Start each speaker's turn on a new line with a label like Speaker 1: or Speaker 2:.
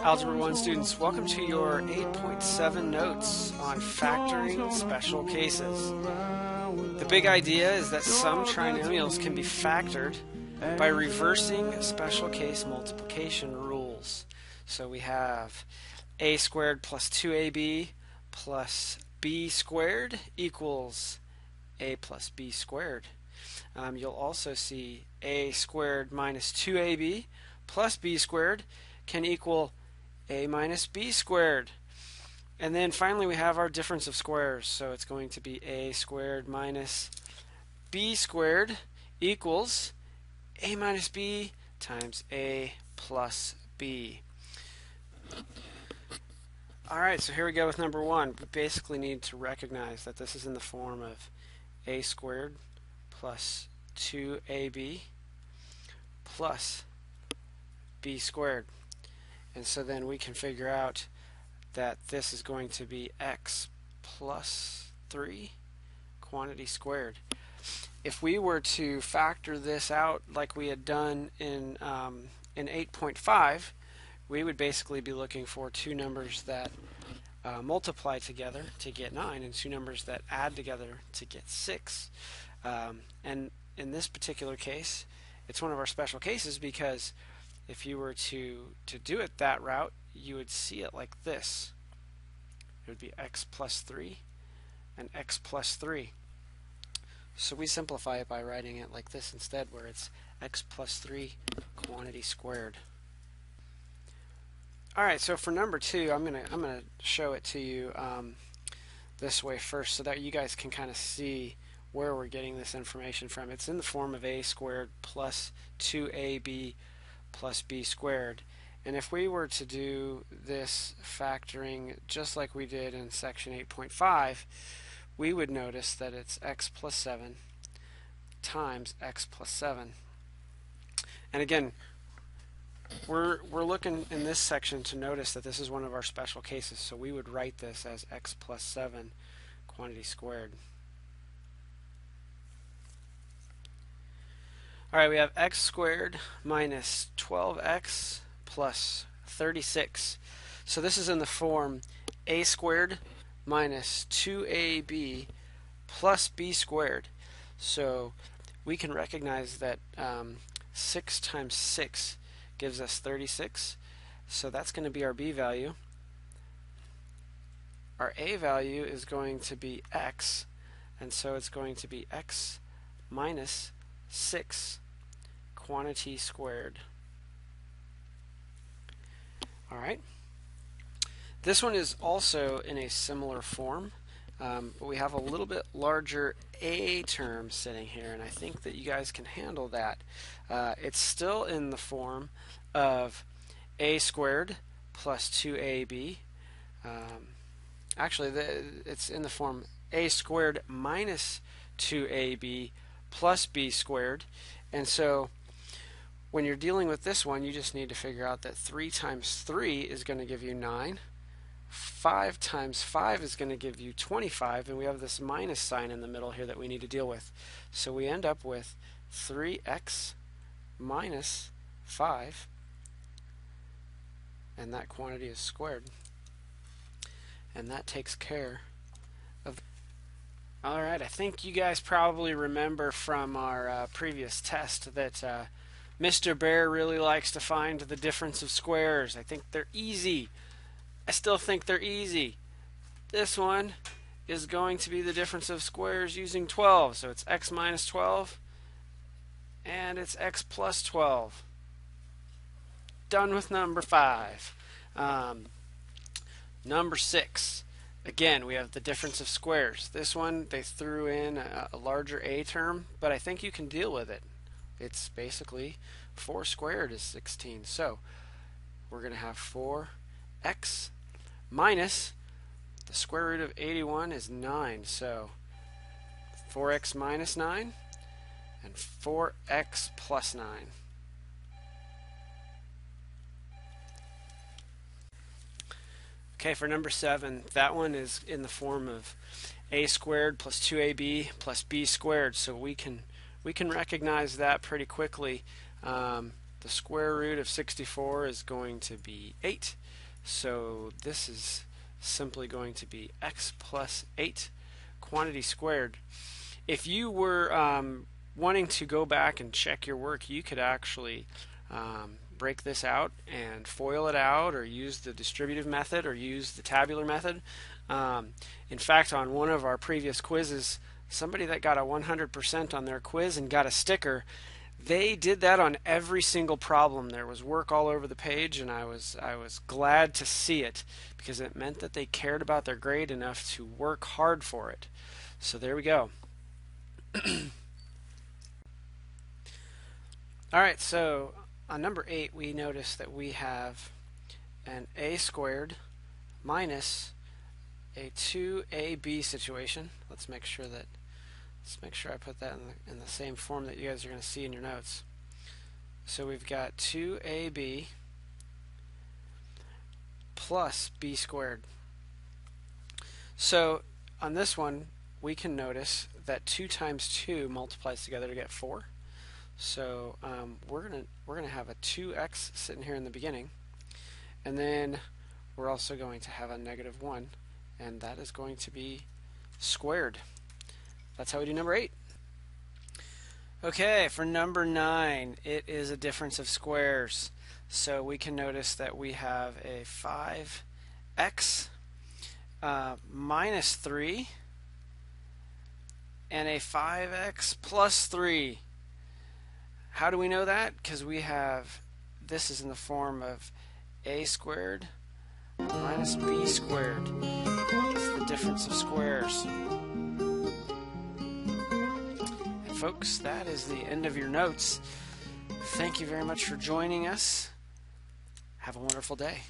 Speaker 1: Algebra 1 students, welcome to your 8.7 notes on factoring special cases. The big idea is that some trinomials can be factored by reversing special case multiplication rules. So we have a squared plus 2ab plus b squared equals a plus b squared. You'll also see a squared minus 2ab plus b squared can equal a minus b squared. And then finally we have our difference of squares. So it's going to be a squared minus b squared equals a minus b times a plus b. Alright, so here we go with number 1. We basically need to recognize that this is in the form of a squared plus 2ab plus b squared. And so then we can figure out that this is going to be x plus 3 quantity squared. If we were to factor this out like we had done in 8.5, we would basically be looking for two numbers that multiply together to get 9 and two numbers that add together to get 6. And in this particular case, it's one of our special cases because if you were to do it that route, you would see it like this. It would be x plus 3 and x plus 3. So we simplify it by writing it like this instead, where it's x plus 3 quantity squared. Alright, so for number 2, I'm gonna show it to you this way first so that you guys can kind of see where we're getting this information from. It's in the form of a squared plus 2ab plus b squared. And if we were to do this factoring just like we did in section 8.5, we would notice that it's x plus 7 times x plus 7. And again, we're looking in this section to notice that this is one of our special cases, so we would write this as x plus 7 quantity squared. Alright, we have x squared minus 12x plus 36. So this is in the form a squared minus 2ab plus b squared. So we can recognize that 6 times 6 gives us 36. So that's going to be our b value. Our a value is going to be x, and so it's going to be x minus 6 quantity squared. Alright. This one is also in a similar form, but we have a little bit larger a term sitting here, and I think that you guys can handle that. It's still in the form of a squared plus 2ab. Actually, it's in the form a squared minus 2ab plus b squared. And so when you're dealing with this one, you just need to figure out that 3 times 3 is going to give you 9. 5 times 5 is going to give you 25, and we have this minus sign in the middle here that we need to deal with. So we end up with 3x minus 5, and that quantity is squared. And that takes care of. Alright, I think you guys probably remember from our previous test that Mr. Bear really likes to find the difference of squares. I think they're easy. I still think they're easy. This one is going to be the difference of squares using 12. So it's x minus 12 and it's x plus 12. Done with number 5. Number 6. Again, we have the difference of squares. This one, they threw in a larger a term, but I think you can deal with it. It's basically 4 squared is 16. So we're going to have 4x minus the square root of 81 is 9. So 4x minus 9 and 4x plus 9. Okay, for number 7, that one is in the form of a squared plus 2ab plus b squared. So we can recognize that pretty quickly. The square root of 64 is going to be 8. So this is simply going to be x plus 8 quantity squared. If you were wanting to go back and check your work, you could actually break this out and FOIL it out, or use the distributive method, or use the tabular method. In fact, on one of our previous quizzes, somebody that got a 100% on their quiz and got a sticker, they did that on every single problem. There was work all over the page, and I was glad to see it, because it meant that they cared about their grade enough to work hard for it. So there we go. Alright, so on number 8 we notice that we have an a squared minus a 2ab situation. Let's make sure I put that in the same form that you guys are going to see in your notes. So we've got 2ab plus b squared. So on this one, we can notice that 2 times 2 multiplies together to get 4. So we're gonna have a 2x sitting here in the beginning, and then we're also going to have a negative 1, and that is going to be squared. That's how we do number 8. Okay, for number 9, it is a difference of squares. So we can notice that we have a 5x minus 3 and a 5x plus 3. How do we know that? Because we have, this is in the form of a squared minus b squared. It's the difference of squares. And folks, that is the end of your notes. Thank you very much for joining us. Have a wonderful day.